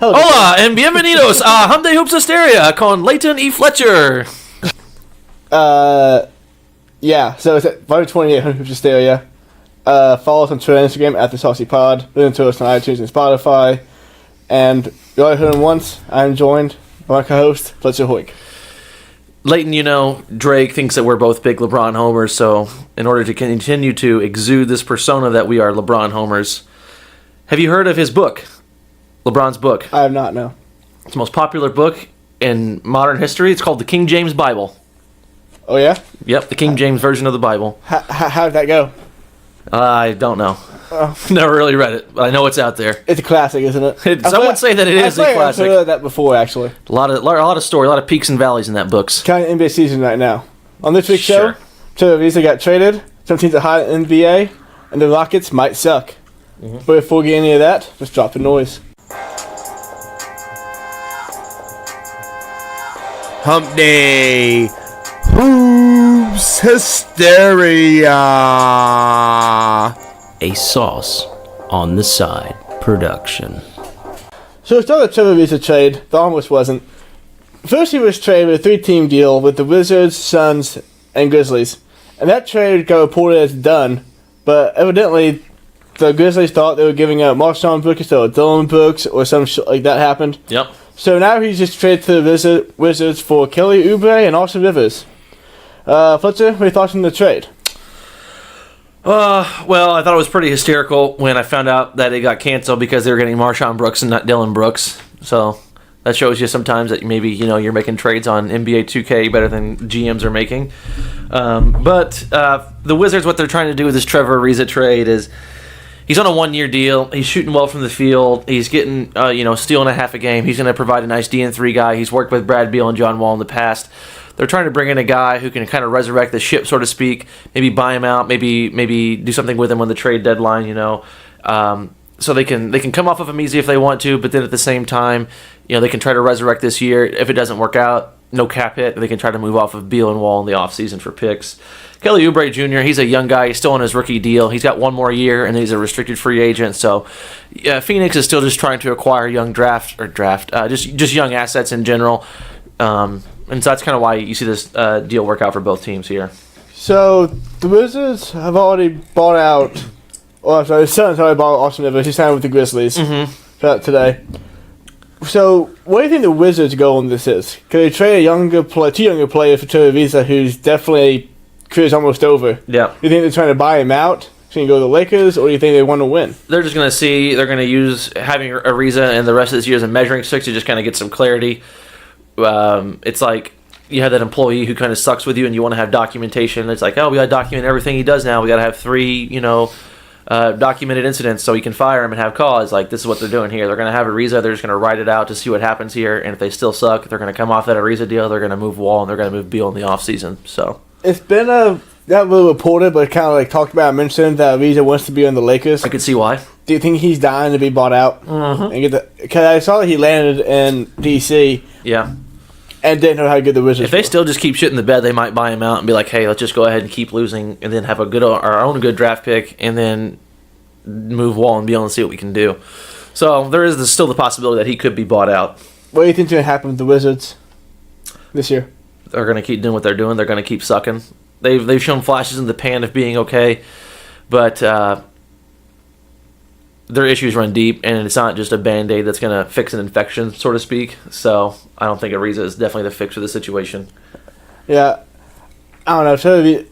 Hola and bienvenidos a Humpday Hysteria con Leighton E. Fletcher. Yeah, so it's at Volume 28, Hysteria. Follow us on Twitter and Instagram at The Saucy Pod. Listen to us on iTunes and Spotify. And you already heard him once. I'm joined by my co-host, Fletcher Hoik. Leighton, you know, Drake thinks that we're both big LeBron homers, so in order to continue to exude this persona that we are LeBron homers, have you heard of his book? LeBron's book. I have not, no. It's the most popular book in modern history. It's called the King James Bible. Oh, yeah? Yep, the King James version of the Bible. How did that go? I don't know. Never really read it, but I know it's out there. It's a classic, isn't it? Some would say that it is a classic. I've heard that before, actually. A lot of story, a lot of peaks and valleys in that books. Kind of NBA season right now. On this week's show, Trevor Ariza got traded. Some teams are hot in the NBA, and the Rockets might suck. But before we get any of that, let's drop the noise. Humpday. Who's Hysteria? A Sauce on the Side production. So it's not the Trevor Ariza trade. The almost wasn't. First, he was traded with a 3-team deal with the Wizards, Suns, and Grizzlies. And that trade got reported as done, but evidently the Grizzlies thought they were giving out Marshawn Brooks instead of Dylan Brooks or some shit like that happened. Yep. So now he's just traded to the Wizards for Kelly Oubre and Austin Rivers. Fletcher, what are your thoughts on the trade? Well, I thought it was pretty hysterical when I found out that it got canceled because they were getting Marshawn Brooks and not Dylan Brooks. So that shows you sometimes that maybe, you know, you're making trades on NBA 2K better than GMs are making. But the Wizards, what they're trying to do with this Trevor Ariza trade is he's on a 1-year deal. He's shooting well from the field. He's getting, steal and a half a game. He's going to provide a nice DN3 guy. He's worked with Brad Beal and John Wall in the past. They're trying to bring in a guy who can kind of resurrect the ship, so to speak. Maybe buy him out. Maybe do something with him on the trade deadline. So they can come off of him easy if they want to. But then at the same time, they can try to resurrect this year. If it doesn't work out, no cap hit. They can try to move off of Beal and Wall in the offseason for picks. Kelly Oubre Jr., he's a young guy. He's still on his rookie deal. He's got one more year, and he's a restricted free agent. So, Phoenix is still just trying to acquire young just young assets in general. And so that's kind of why you see this deal work out for both teams here. So the Wizards have already bought out. The Suns already bought Austin Rivers. He signed with the Grizzlies today. So, what do you think the Wizards' goal in this is? Can they trade two younger players for Trevor Ariza, who's definitely career's almost over? Yeah. Do you think they're trying to buy him out so he can go to the Lakers, or do you think they want to win? They're just going to see. They're going to use having Ariza and the rest of this year as a measuring stick to just kind of get some clarity. It's like you have that employee who kind of sucks with you, and you want to have documentation. It's like, we got to document everything he does now. We got to have 3, documented incidents so we can fire him and have cause. Like, this is what they're doing here. They're going to have Ariza. They're just going to write it out to see what happens here. And if they still suck, they're going to come off that Ariza deal. They're going to move Wall, and they're going to move Beal in the offseason. So it's been not really reported, but kind of like talked about, mentioned that Ariza wants to be on the Lakers. I could see why. Do you think he's dying to be bought out? Because I saw that he landed in DC. Yeah. And didn't know how good the Wizards If they still just keep shit in the bed, they might buy him out and be like, hey, let's just go ahead and keep losing and then have our own good draft pick and then move Wall and Beal and see what we can do. So there is still the possibility that he could be bought out. What do you think's going to happen with the Wizards this year? They're going to keep doing what they're doing. They're going to keep sucking. They've shown flashes in the pan of being okay, but their issues run deep, and it's not just a Band-Aid that's going to fix an infection, so to speak. So I don't think Ariza is definitely the fix for the situation. Yeah. I don't know.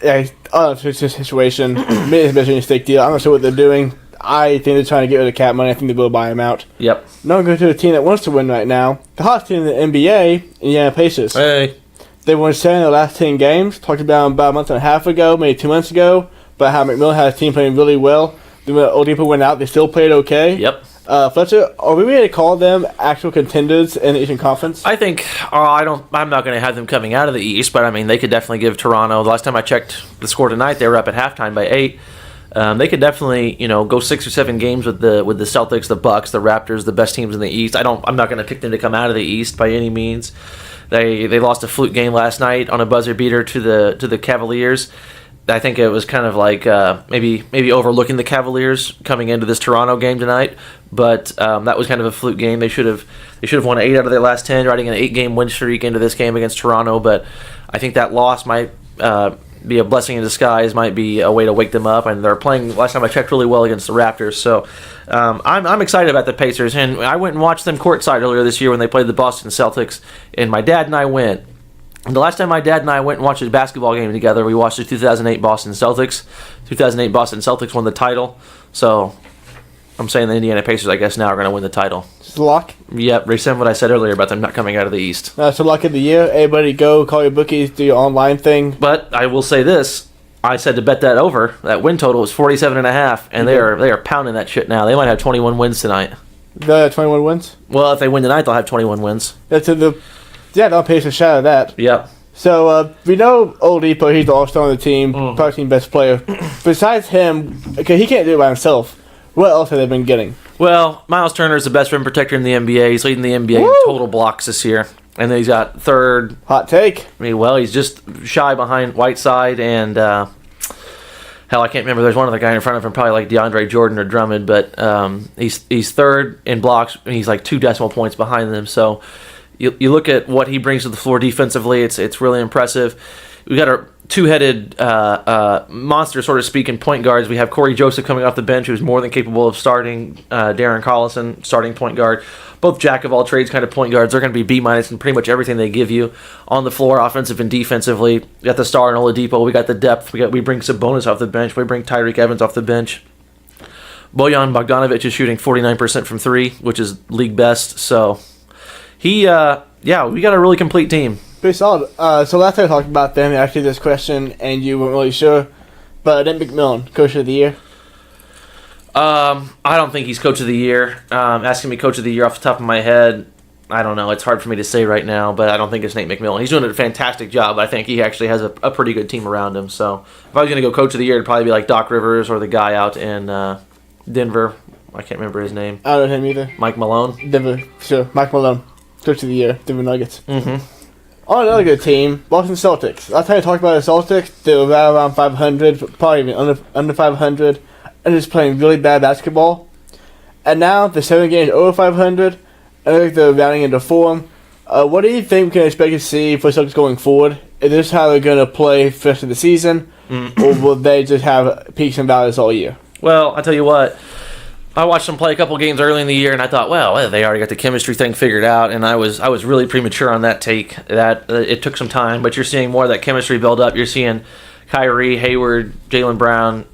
It's just a situation. Maybe it's a measuring stick deal. I'm not sure what they're doing. I think they're trying to get rid of cap money. I think they will buy him out. Yep. Now I'm going to a team that wants to win right now. The hottest team in the NBA, Indiana Pacers. Hey. They won 7 in the last 10 games. Talked about them about a month and a half ago, maybe 2 months ago, about how McMillan had a team playing really well. When Oladipo went out, they still played okay. Yep. Fletcher, are we ready to call them actual contenders in the Eastern Conference? I think I'm not going to have them coming out of the East, but I mean they could definitely give Toronto. The last time I checked the score tonight, they were up at halftime by 8. They could definitely go 6 or 7 games with the Celtics, the Bucks, the Raptors, the best teams in the East. I'm not going to pick them to come out of the East by any means. They lost a fluke game last night on a buzzer beater to the Cavaliers. I think it was kind of like maybe overlooking the Cavaliers coming into this Toronto game tonight, but that was kind of a fluke game. They should have won 8 out of their last 10, riding an 8-game win streak into this game against Toronto. But I think that loss might be a blessing in disguise, might be a way to wake them up. And they're playing, last time I checked, really well against the Raptors. So I'm excited about the Pacers. And I went and watched them courtside earlier this year when they played the Boston Celtics. And my dad and I went. And the last time my dad and I went and watched a basketball game together, we watched the 2008 Boston Celtics. 2008 Boston Celtics won the title. So I'm saying the Indiana Pacers, I guess, now are going to win the title. Just luck. Yep, rescind what I said earlier about them not coming out of the East. So luck of the year. Everybody go, call your bookies, do your online thing. But I will say this. I said to bet that over. That win total was 47.5, and they are pounding that shit now. They might have 21 wins tonight. They have 21 wins? Well, if they win tonight, they'll have 21 wins. Don't pay a shot of that. Yep. So, we know Oladipo, he's the all-star on the team, probably team best player. Besides him, okay, he can't do it by himself. What else have they been getting? Well, Miles Turner is the best rim protector in the NBA. He's leading the NBA in total blocks this year. And then he's got third. Hot take. I mean, well, he's just shy behind Whiteside and, hell, I can't remember. There's one other guy in front of him, probably like DeAndre Jordan or Drummond, but he's third in blocks, and he's like 2 decimal points behind them. So you look at what he brings to the floor defensively, it's really impressive. We got a two-headed monster, so to speak, in point guards. We have Corey Joseph coming off the bench, who's more than capable of starting. Darren Collison, starting point guard. Both jack-of-all-trades kind of point guards. They're going to be B- in pretty much everything they give you on the floor, offensive and defensively. We got the star in Oladipo. We got the depth. We bring Sabonis off the bench. We bring Tyreek Evans off the bench. Bojan Bogdanovic is shooting 49% from 3, which is league best. So we got a really complete team. Pretty solid. So last time I talked about them, I asked you this question, and you weren't really sure. But Nick McMillan, Coach of the Year? I don't think he's Coach of the Year. Asking me Coach of the Year off the top of my head, I don't know. It's hard for me to say right now, but I don't think it's Nate McMillan. He's doing a fantastic job. I think he actually has a pretty good team around him. So if I was going to go Coach of the Year, it'd probably be like Doc Rivers or the guy out in Denver. I can't remember his name. I don't know him either. Mike Malone? Denver, sure. Mike Malone, Coach of the Year, Denver Nuggets. Mm-hmm. On another good team, Boston Celtics. Last time I talked about the Celtics, they were right around 500, probably even under 500, and just playing really bad basketball. And now they're 7 games over 500, and I think they're rounding into form. What do you think we can expect to see for Celtics going forward? Is this how they're going to play for the rest of the season, or will they just have peaks and valleys all year? Well, I'll tell you what. I watched them play a couple games early in the year, and I thought, well, they already got the chemistry thing figured out, and I was really premature on that take. That it took some time, but you're seeing more of that chemistry build up. You're seeing Kyrie, Hayward, Jaylen Brown,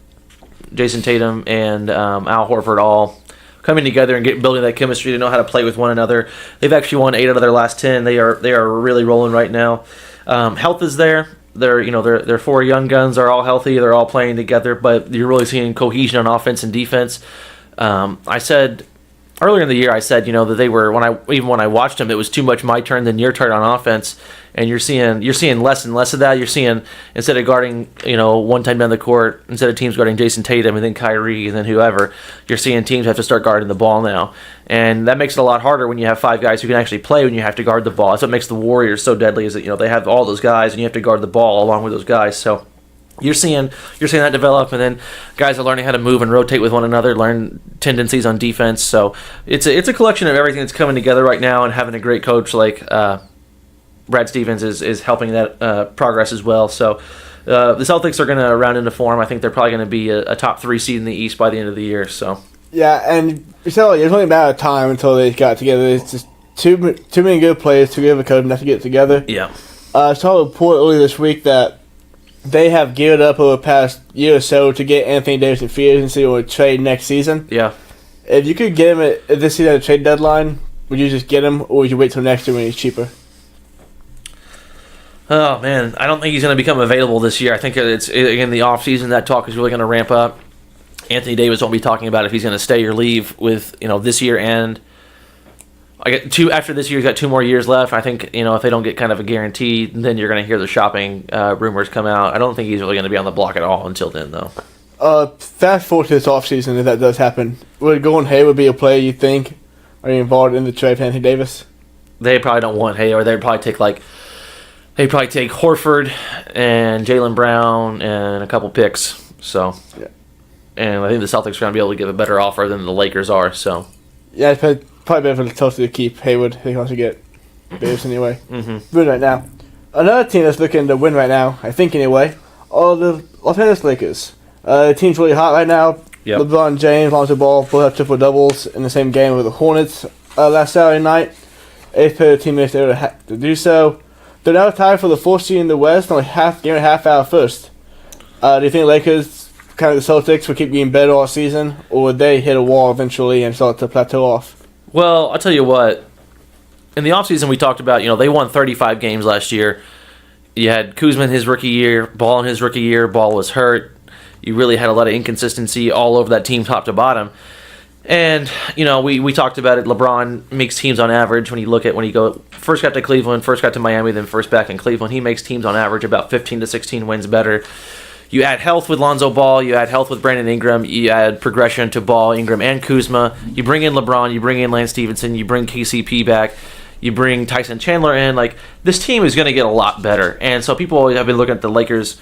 Jason Tatum, and Al Horford all coming together and building that chemistry to know how to play with one another. They've actually won 8 out of their last 10. They are really rolling right now. Health is there. Their 4 young guns are all healthy. They're all playing together, but you're really seeing cohesion on offense and defense. I said earlier in the year, that they were when I watched them, it was too much my turn than your turn on offense, and you're seeing less and less of that. You're seeing, instead of guarding one time down the court, instead of teams guarding Jason Tatum and then Kyrie and then whoever, you're seeing teams have to start guarding the ball now, and that makes it a lot harder when you have 5 guys who can actually play when you have to guard the ball. That's what makes the Warriors so deadly, is that they have all those guys and you have to guard the ball along with those guys. So You're seeing that develop, and then guys are learning how to move and rotate with one another, learn tendencies on defense. So it's a collection of everything that's coming together right now, and having a great coach like Brad Stevens is helping that progress as well. So the Celtics are going to round into form. I think they're probably going to be a top 3 seed in the East by the end of the year. So yeah, and so it's only a matter of time until they got together. It's just too many good players, too good of a coach enough to get together. Yeah. I saw a report earlier this week that they have geared up over the past year or so to get Anthony Davis in free agency or trade next season. Yeah. If you could get him at this season at a trade deadline, would you just get him, or would you wait till next year when he's cheaper? Oh, man. I don't think he's going to become available this year. I think it's in the offseason that talk is really going to ramp up. Anthony Davis won't be talking about if he's going to stay or leave with this year, and after this year, he's got 2 more years left. I think, if they don't get kind of a guarantee, then you're going to hear the shopping rumors come out. I don't think he's really going to be on the block at all until then, though. Fast forward to this offseason, if that does happen. Would Gordon Hayward be a player you think are you involved in the trade for Anthony Davis? They probably don't want Hayward. They'd probably take, They'd probably take Horford and Jaylen Brown and a couple picks. So, Yeah. And I think the Celtics are going to be able to give a better offer than the Lakers are. So, Yeah, it's probably better for the Celtics to keep Hayward. They can also get Davis anyway. Win right now. Another team that's looking to win right now, I think anyway, are the Los Angeles Lakers. The team's really hot right now. Yep. LeBron James, Lonzo Ball both have triple doubles in the same game with the Hornets last Saturday night. 8th pair of teammates there to do so. They're now tied for the 4th seed in the West, only game and a half out of first. Do you think Lakers, kind of the Celtics, will keep getting better all season, or would they hit a wall eventually and start to plateau off? well, I'll tell you what. In the offseason, we talked about, they won 35 games last year. You had Kuzma in his rookie year, Ball in his rookie year. Ball was hurt. You really had a lot of inconsistency all over that team, top to bottom. And, we talked about it. LeBron makes teams on average when you go first got to Cleveland, first got to Miami, then first back in Cleveland. He makes teams on average about 15 to 16 wins better. You add health with Lonzo Ball. You add health with Brandon Ingram. You add progression to Ball, Ingram, and Kuzma. You bring in LeBron. You bring in Lance Stevenson. You bring KCP back. You bring Tyson Chandler in. This team is going to get a lot better. And so people always have been looking at the Lakers.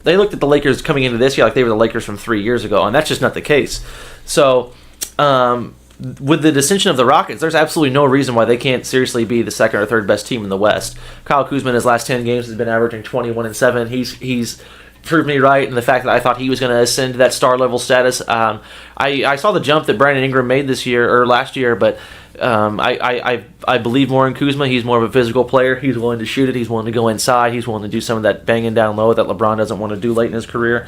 They looked at the Lakers coming into this year like they were the Lakers from 3 years ago, and that's just not the case. So, with the dissension of the Rockets, there's absolutely no reason why they can't seriously be the second or third best team in the West. Kyle Kuzma in his last 10 games has been averaging 21-7. He's proved me right in the fact that I thought he was going to ascend to that star level status. I saw the jump that Brandon Ingram made last year, but I believe more in Kuzma. He's more of a physical player. He's willing to shoot it. He's willing to go inside. He's willing to do some of that banging down low that LeBron doesn't want to do late in his career.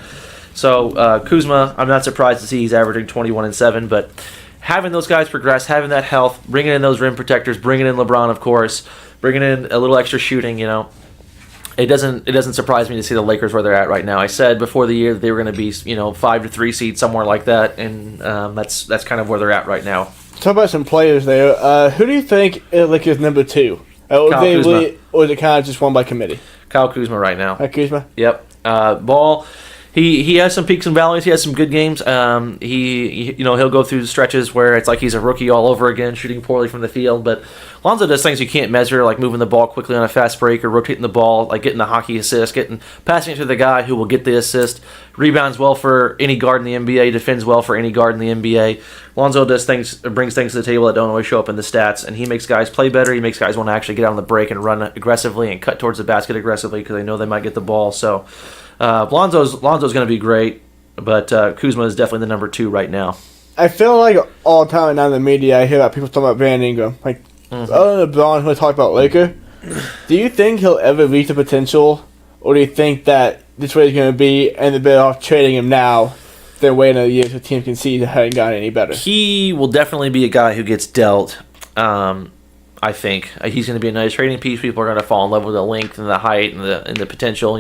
So Kuzma, I'm not surprised to see he's averaging 21-7, but having those guys progress, having that health, bringing in those rim protectors, bringing in LeBron, of course, bringing in a little extra shooting, it doesn't surprise me to see the Lakers where they're at right now. I said before the year that they were going to be 5 to 3 seed somewhere like that, and that's kind of where they're at right now. Talk about some players there. Who do you think is Lakers number 2? Kyle Kuzma. Or is it kind of just one by committee? Kyle Kuzma right now. Kuzma? Yep. Ball. He has some peaks and valleys. He has some good games. He'll go through stretches where it's like he's a rookie all over again, shooting poorly from the field. But Lonzo does things you can't measure, like moving the ball quickly on a fast break or rotating the ball, like getting the hockey assist, passing it to the guy who will get the assist. Rebounds well for any guard in the NBA. Defends well for any guard in the NBA. Lonzo brings things to the table that don't always show up in the stats, and he makes guys play better. He makes guys want to actually get out on the break and run aggressively and cut towards the basket aggressively because they know they might get the ball. So. Lonzo's going to be great, but Kuzma is definitely the number 2 right now. I feel like all the time now in the media I hear about people talking about Brandon Ingram. Other than LeBron who talk about Laker, do you think he'll ever reach the potential, or do you think that this way he's going to be and they're better off trading him now than waiting a year so the team can see he hasn't gotten any better? He will definitely be a guy who gets dealt. I think he's going to be a nice trading piece. People are going to fall in love with the length and the height and the potential,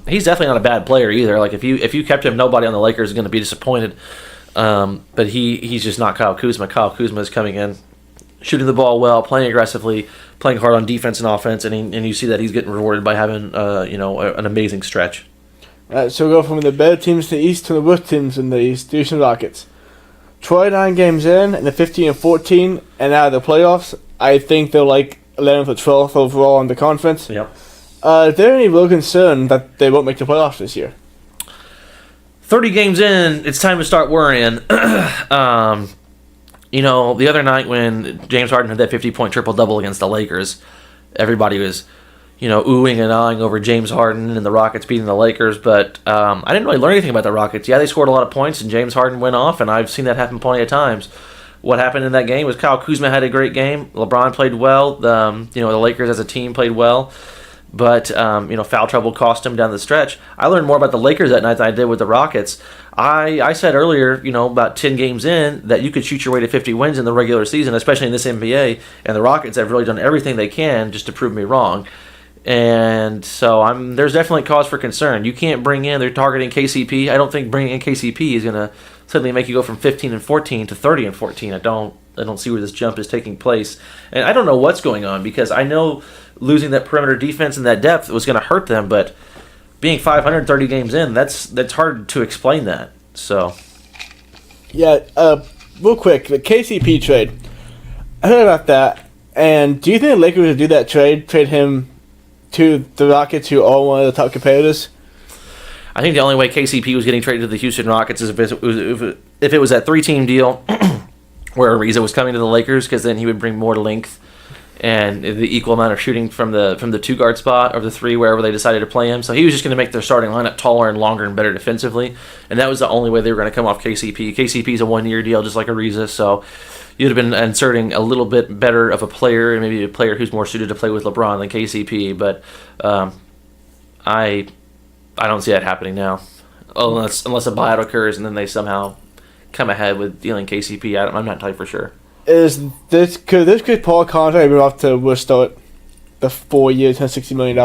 He's definitely not a bad player either. Like if you kept him, nobody on the Lakers is going to be disappointed. But he's just not Kyle Kuzma. Kyle Kuzma is coming in, shooting the ball well, playing aggressively, playing hard on defense and offense, and you see that he's getting rewarded by having an amazing stretch. All right, so we'll go from the better teams in the East to the worst teams in the East. Houston Rockets. 29 games in, and the 15-14, and out of the playoffs. I think they're 11th or 12th overall in the conference. Yep. Is there any real concern that they won't make the playoffs this year? 30 games in, it's time to start worrying. The other night when James Harden had that 50-point triple-double against the Lakers, everybody was, oohing and ahhing over James Harden and the Rockets beating the Lakers, but I didn't really learn anything about the Rockets. Yeah, they scored a lot of points, and James Harden went off, and I've seen that happen plenty of times. What happened in that game was Kyle Kuzma had a great game. LeBron played well. The Lakers as a team played well. But, foul trouble cost him down the stretch. I learned more about the Lakers that night than I did with the Rockets. I said earlier, about 10 games in, that you could shoot your way to 50 wins in the regular season, especially in this NBA, and the Rockets have really done everything they can just to prove me wrong. And so there's definitely cause for concern. You can't they're targeting KCP. I don't think bringing in KCP is going to suddenly make you go from 15-14 to 30-14. I don't see where this jump is taking place. And I don't know what's going on, because I know losing that perimeter defense and that depth was going to hurt them, but being 530 games in, that's hard to explain that. So, yeah, real quick, the KCP trade. I heard about that, and do you think the Lakers would do that trade him to the Rockets, who are one of the top competitors? I think the only way KCP was getting traded to the Houston Rockets is if it was that 3-team deal where Ariza was coming to the Lakers, because then he would bring more length and the equal amount of shooting from the 2-guard spot or the 3, wherever they decided to play him. So he was just going to make their starting lineup taller and longer and better defensively, and that was the only way they were going to come off KCP. KCP's a 1-year deal, just like Ariza, so you'd have been inserting a little bit better of a player, and maybe a player who's more suited to play with LeBron than KCP. But I don't see that happening now, unless a buyout occurs and then they somehow come ahead with dealing KCP. I'm not entirely for sure. Could this Chris Paul contract be off to start the 4 years, $160 million?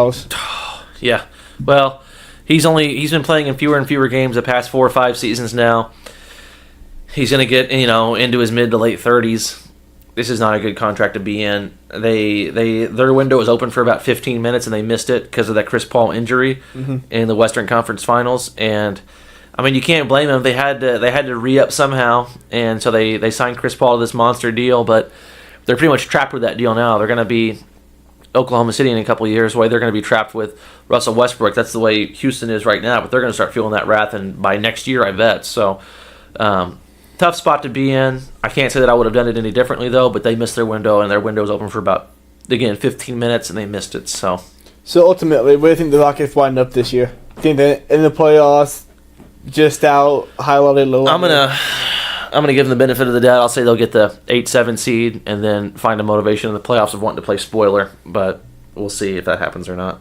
Yeah. Well, he's been playing in fewer and fewer games the past 4 or 5 seasons now. He's going to get into his mid to late 30s. This is not a good contract to be in. Their window was open for about 15 minutes and they missed it because of that Chris Paul injury in the Western Conference Finals. And I mean, you can't blame them. They had to re-up somehow, and so they signed Chris Paul to this monster deal. But they're pretty much trapped with that deal now. They're going to be Oklahoma City in a couple of years. Way they're going to be trapped with Russell Westbrook. That's the way Houston is right now. But they're going to start feeling that wrath, and by next year, I bet. So tough spot to be in. I can't say that I would have done it any differently though. But they missed their window, and their window was open for about 15 minutes, and they missed it. So ultimately, where do you think the Rockets wind up this year? Think that in the playoffs? Just out high level, low level. I'm gonna give them the benefit of the doubt. I'll say they'll get the 8-7 seed and then find a motivation in the playoffs of wanting to play spoiler, but we'll see if that happens or not.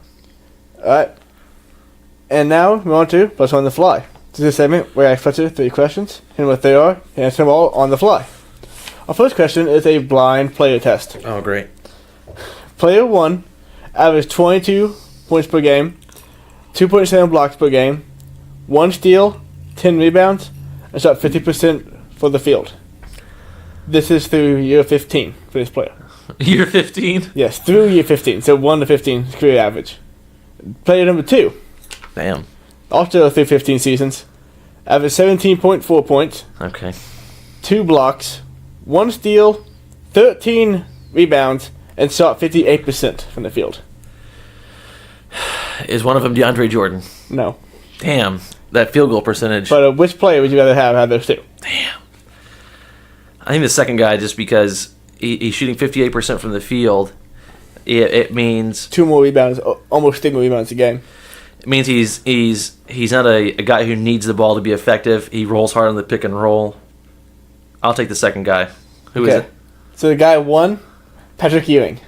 All right. And now we want to Plus on the Fly. This is a segment where I ask Fletcher 3 questions, and what they are, and answer them all on the fly. Our first question is a blind player test. Oh, great. Player 1 averaged 22 points per game, 2.7 blocks per game, 1 steal, 10 rebounds, and shot 50% for the field. This is through year 15 for this player. Year 15? Yes, through year 15. So 1 to 15 is career average. Player number 2. Damn. Also through 15 seasons. Averaged 17.4 points. Okay. 2 blocks, 1 steal, 13 rebounds, and shot 58% from the field. Is one of them DeAndre Jordan? No. Damn. That field goal percentage. But which player would you rather have out of those 2? Damn. I think the second guy, just because he's shooting 58% from the field, it means 2 more rebounds, almost 3 more rebounds a game. It means he's not a guy who needs the ball to be effective. He rolls hard on the pick and roll. I'll take the second guy. Who is it? So the guy 1, Patrick Ewing.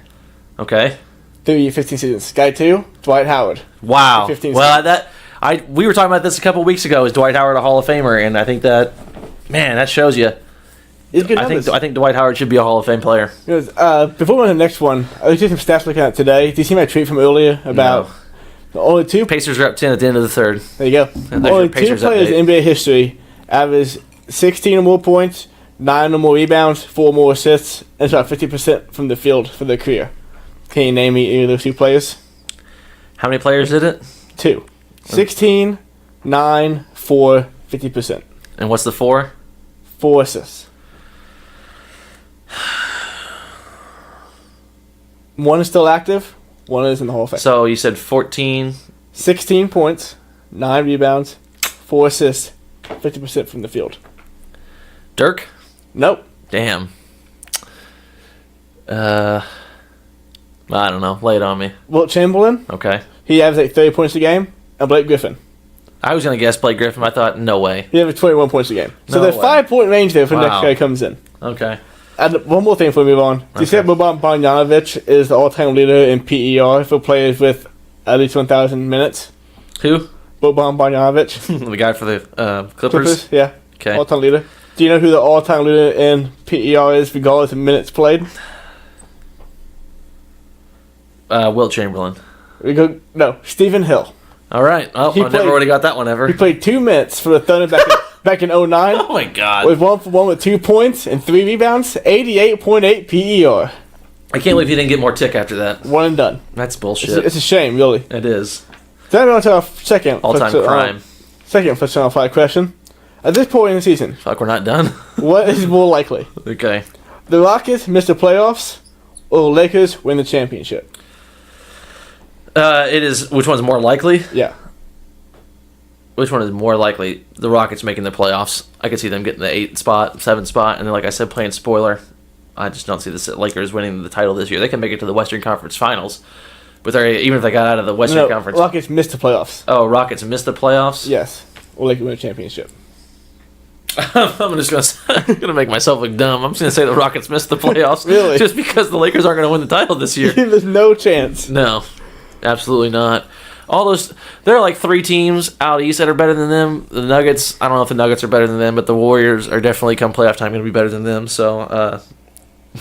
Okay. Through year 15 seasons. Guy 2, Dwight Howard. Wow. 15 well, we were talking about this a couple weeks ago. Is Dwight Howard a Hall of Famer? And I think that shows you. I think Dwight Howard should be a Hall of Fame player. Before we go on to the next one, I was doing some stats looking at today. Did you see my tweet from earlier about only 2? Pacers are up 10 at the end of the third. There you go. Only 2 players in NBA history average 16 or more points, 9 or more rebounds, 4 more assists, and shot 50% from the field for their career. Can you name me any of those 2 players? How many players did it? 2. 16, 9, 4, 50%. And what's the 4? 4 assists. 1 is still active. 1 is in the Hall of Fame. So you said 14. 16 points, 9 rebounds, 4 assists, 50% from the field. Dirk? Nope. Damn. I don't know. Lay it on me. Wilt Chamberlain. Okay. He averaged like 30 points a game. And Blake Griffin. I was going to guess Blake Griffin. I thought, no way. He averaged 21 points a game. So No there's way. 5-point range there for the next guy comes in. Okay. And one more thing before we move on. Do you see that Boban Bogdanovic is the all-time leader in PER for players with at least 1,000 minutes? Who? Boban Bogdanovic. The guy for the Clippers? Yeah. Okay. All-time leader. Do you know who the all-time leader in PER is regardless of minutes played? Wilt Chamberlain. No, Stephen Hill. All right. Oh, I never would have got that one ever. He played 2 minutes for the Thunder back in 09. Oh, my God. With 1 for 1 with 2 points and 3 rebounds, 88.8 PER. I can't believe he didn't get more tick after that. 1 and done. That's bullshit. It's a shame, really. It is. Then on to our second All-time crime. Second first round 5 question. At this point in the season, Fuck, we're not done. what is more likely? Okay. The Rockets miss the playoffs, or the Lakers win the championship? It is. Which one's more likely? Yeah. Which one is more likely? The Rockets making the playoffs. I could see them getting the 8 spot, 7 spot, and then, like I said, playing spoiler. I just don't see the Lakers winning the title this year. They can make it to the Western Conference Finals, but even if they got out of the Western Conference, Rockets missed the playoffs. Oh, Rockets missed the playoffs. Yes, or they can win a championship. I'm just gonna make myself look dumb. I'm just gonna say the Rockets missed the playoffs. Really? Just because the Lakers aren't gonna win the title this year. There's no chance. No, absolutely not. There are like 3 teams out east that are better than them. The Nuggets, I don't know if the Nuggets are better than them, but the Warriors are definitely come playoff time going to be better than them. So,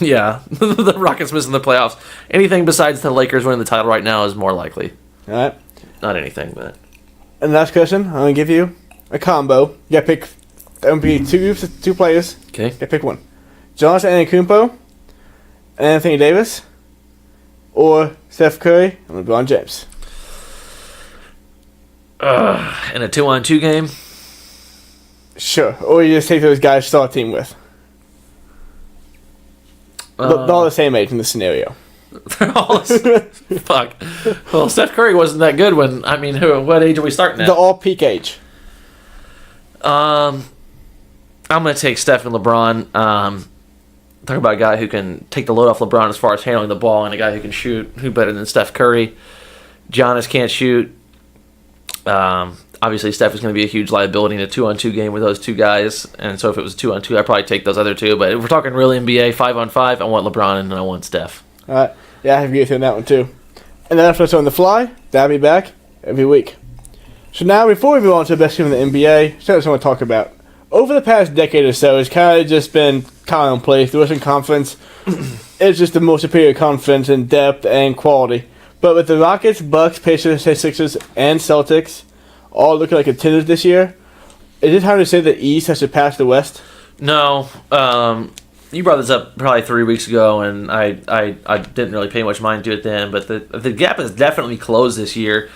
yeah, the Rockets missing the playoffs. Anything besides the Lakers winning the title right now is more likely. All right. Not anything, but. And the last question, I'm going to give you a combo. You got to pick, there will be 2 groups of 2 players. Okay. You got to pick one. Giannis Antetokounmpo, Anthony Davis, or Steph Curry and LeBron James. In a 2-on-2 game? Sure. Or you just take those guys to start a team with. They're all the same age in this scenario. They're all fuck. Well, Steph Curry wasn't that good what age are we starting at? They're all peak age. I'm going to take Steph and LeBron. Talk about a guy who can take the load off LeBron as far as handling the ball, and a guy who can shoot. Who better than Steph Curry? Giannis can't shoot. Obviously, Steph is going to be a huge liability in a 2-on-2 game with those 2 guys, and so if it was 2-on-2, I'd probably take those other 2. But if we're talking real NBA 5-on-5, I want LeBron and I want Steph. All right. Yeah, I have to agree with you on that one too. And then after it's on the fly, that'll be back every week. So now, before we move on to the best team in the NBA, so I just want to talk about. Over the past decade or so, it's kind of just been commonplace. The Western Conference is just the more superior conference in depth and quality. But with the Rockets, Bucks, Pacers, Sixers, and Celtics all looking like contenders this year, is it time to say the East has surpassed the West? No. You brought this up probably 3 weeks ago, and I didn't really pay much mind to it then, but the gap has definitely closed this year.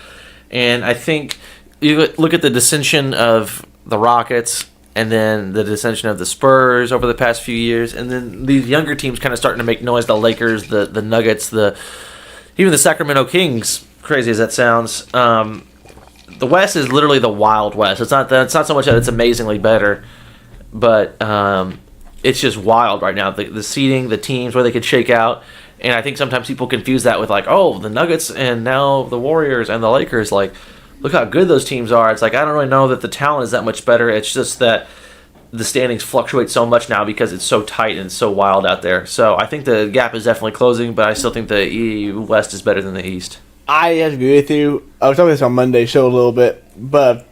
And I think you look at the dissension of the Rockets and then the dissension of the Spurs over the past few years, and then these younger teams kind of starting to make noise, the Lakers, the Nuggets, even the Sacramento Kings, crazy as that sounds. The West is literally the Wild West. It's not so much that it's amazingly better, but it's just wild right now. The seeding, the teams, where they could shake out. And I think sometimes people confuse that with the Nuggets and now the Warriors and the Lakers. Like, look how good those teams are. It's like, I don't really know that the talent is that much better. It's just that the standings fluctuate so much now because it's so tight and so wild out there. So I think the gap is definitely closing, but I still think the West is better than the East. I agree with you. I was talking this on Monday's show a little bit, but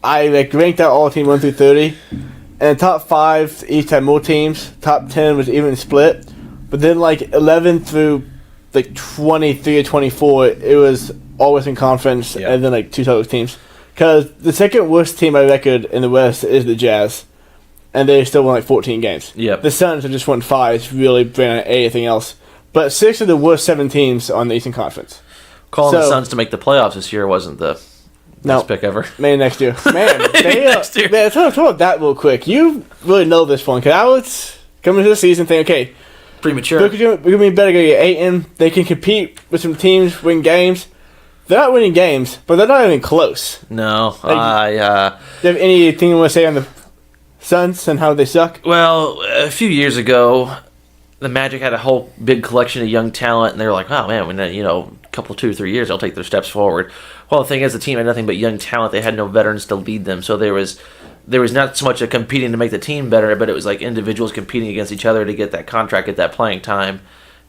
I ranked out all teams 1 through 30, and the top 5 each had more teams. Top 10 was even split, but then 11 through 23 or 24, it was all Western Conference, and then 2 total teams. Because the second worst team by record in the West is the Jazz, and they still won 14 games. Yep. The Suns have just won 5, really bringing out anything else. But 6 of the worst 7 teams on the Eastern Conference. Calling the Suns to make the playoffs this year wasn't the best pick ever. Maybe next year. Man, next year. Man, talk about that real quick. You really know this one. Because I was coming into the season thinking, okay, premature. We're going to be better going to get 8 in. They can compete with some teams, win games. They're not winning games, but they're not even close. No. Do you have anything you want to say on the Suns and how they suck? Well, a few years ago, the Magic had a whole big collection of young talent, and they were like, "Oh man, a couple 2 or 3 years, they'll take their steps forward." Well, the thing is, the team had nothing but young talent. They had no veterans to lead them, so there was not so much a competing to make the team better, but it was like individuals competing against each other to get that contract, get that playing time.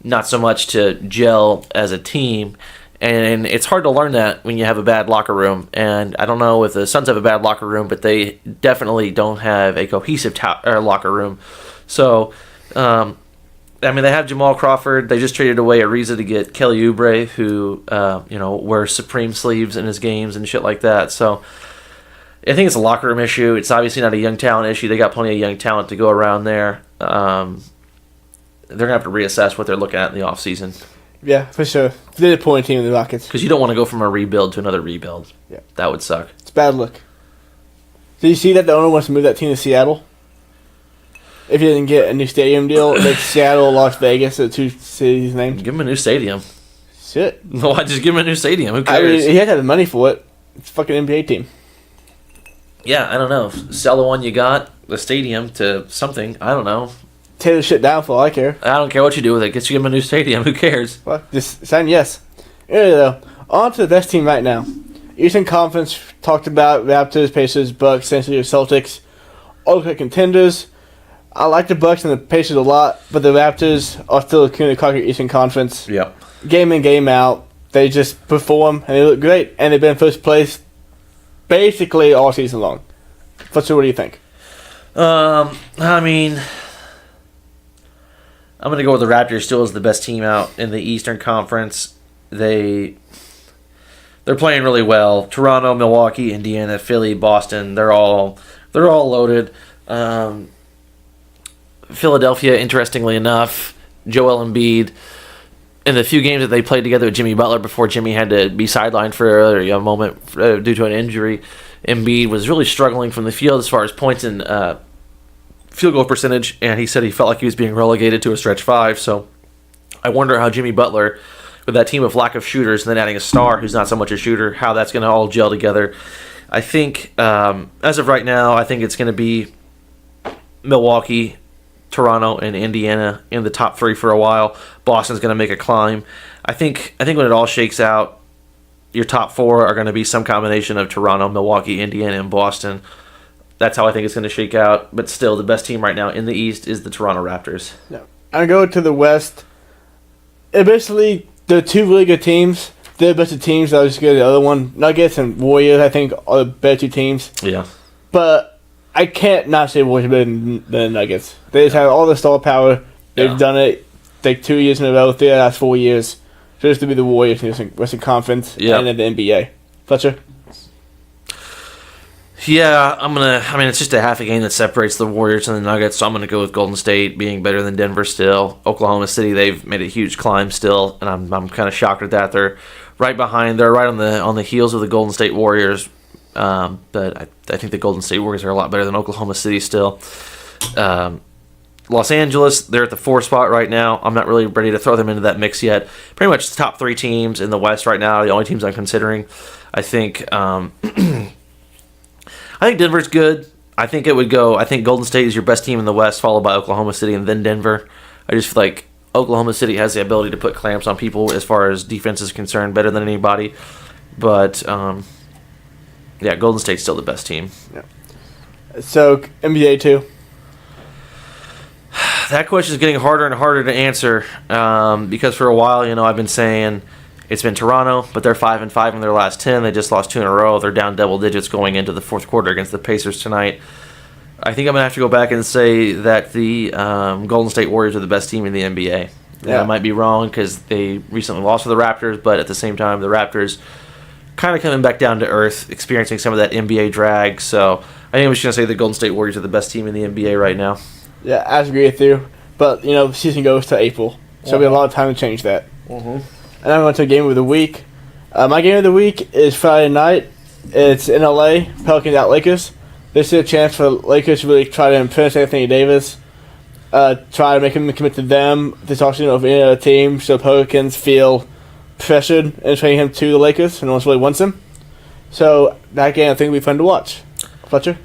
Not so much to gel as a team. And it's hard to learn that when you have a bad locker room. And I don't know if the Suns have a bad locker room, but they definitely don't have a cohesive locker room. So, they have Jamal Crawford. They just traded away Ariza to get Kelly Oubre, who, wears Supreme sleeves in his games and shit like that. So, I think it's a locker room issue. It's obviously not a young talent issue. They got plenty of young talent to go around there. They're going to have to reassess what they're looking at in the offseason. Yeah, for sure. They're the point team in the Rockets. Because you don't want to go from a rebuild to another rebuild. Yeah. That would suck. It's bad luck. Did you see that the owner wants to move that team to Seattle? If he didn't get a new stadium deal, like Seattle, Las Vegas, the 2 cities named. Give them a new stadium. Shit. Why just give him a new stadium? Who I cares? mean, he had to have the money for it. It's a fucking NBA team. Yeah, I don't know. Sell the one you got, the stadium, to something. I don't know. Tear the shit down for all I care. I don't care what you do with it. Get you him a new stadium. Who cares? Well, just sign yes. Anyway, though, on to the best team right now. Eastern Conference, talked about Raptors, Pacers, Bucks, essentially Celtics. All the contenders. I like the Bucks and the Pacers a lot, but the Raptors are still a community conquer Eastern Conference. Yep. Game in, game out. They just perform, and they look great. And they've been in first place basically all season long. Fletcher, what do you think? I mean, I'm going to go with the Raptors still as the best team out in the Eastern Conference. They're playing really well. Toronto, Milwaukee, Indiana, Philly, Boston, they're all loaded. Philadelphia, interestingly enough, Joel Embiid, in the few games that they played together with Jimmy Butler before Jimmy had to be sidelined for a moment due to an injury, Embiid was really struggling from the field as far as points and field goal percentage, and he said he felt like he was being relegated to a stretch five. So I wonder how Jimmy Butler, with that team of lack of shooters and then adding a star who's not so much a shooter, how that's going to all gel together. I think, as of right now, I think it's going to be Milwaukee, Toronto, and Indiana in the top three for a while. Boston's going to make a climb. I think when it all shakes out, your top four are going to be some combination of Toronto, Milwaukee, Indiana, and Boston. That's how I think it's going to shake out. But still, the best team right now in the East is the Toronto Raptors. No. I go to the West. Basically, there are two really good teams. They're the best of teams. I'll just go to the other one. Nuggets and Warriors, I think, are the better two teams. Yeah. But I can't not say Warriors are better than the Nuggets. They just have all the star power. They've done it like 2 years in a row, 3 of the last 4 years. So just to be the Warriors in the Western Conference and in the NBA. Fletcher? Yeah, it's just a half a game that separates the Warriors and the Nuggets, so I'm going to go with Golden State being better than Denver still. Oklahoma City, they've made a huge climb still, and I'm kind of shocked at that. They're right behind. They're right on the heels of the Golden State Warriors, but I think the Golden State Warriors are a lot better than Oklahoma City still. Los Angeles, they're at the 4 spot right now. I'm not really ready to throw them into that mix yet. Pretty much the top 3 teams in the West right now are the only teams I'm considering. I think I think Denver's good. I think Golden State is your best team in the West, followed by Oklahoma City and then Denver. I just feel like Oklahoma City has the ability to put clamps on people as far as defense is concerned, better than anybody. But, Golden State's still the best team. Yeah. So, NBA too? That question is getting harder and harder to answer because for a while, I've been saying it's been Toronto, but they're 5-5 in their last 10. They just lost 2 in a row. They're down double digits going into the fourth quarter against the Pacers tonight. I think I'm going to have to go back and say that the Golden State Warriors are the best team in the NBA. Yeah. I might be wrong because they recently lost to the Raptors, but at the same time, the Raptors kind of coming back down to earth, experiencing some of that NBA drag. So I think I'm just going to say the Golden State Warriors are the best team in the NBA right now. Yeah, I agree with you. But, the season goes to April, so we have a lot of time to change that. Mm-hmm. And I'm going to game of the week. My game of the week is Friday night. It's in LA, Pelicans at Lakers. This is a chance for Lakers to really try to impress Anthony Davis. Try to make him commit to them this offseason over any other team, so Pelicans feel pressured in trading him to the Lakers, and no one really wants him. So that game I think will be fun to watch. Fletcher?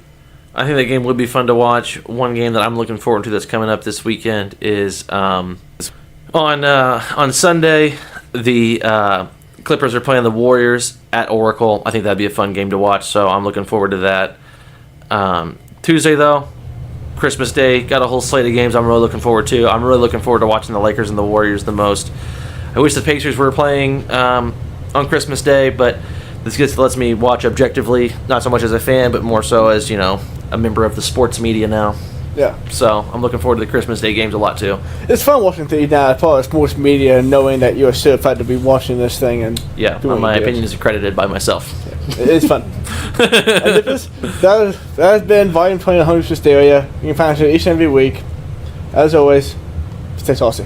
I think that game would be fun to watch. One game that I'm looking forward to that's coming up this weekend is on Sunday. The Clippers are playing the Warriors at Oracle. I think that'd be a fun game to watch, so I'm looking forward to that. Tuesday, though, Christmas Day, got a whole slate of games I'm really looking forward to. I'm really looking forward to watching the Lakers and the Warriors the most. I wish the Pacers were playing on Christmas Day, but this lets me watch objectively, not so much as a fan, but more so as, a member of the sports media now. Yeah. So I'm looking forward to the Christmas Day games a lot too. It's fun watching things now as part of sports media and knowing that you're certified to be watching this thing. And my opinion is accredited by myself. Yeah. It's fun. And that has been Volume 20 of Hysteria. You can find us each and every week. As always, stay saucy.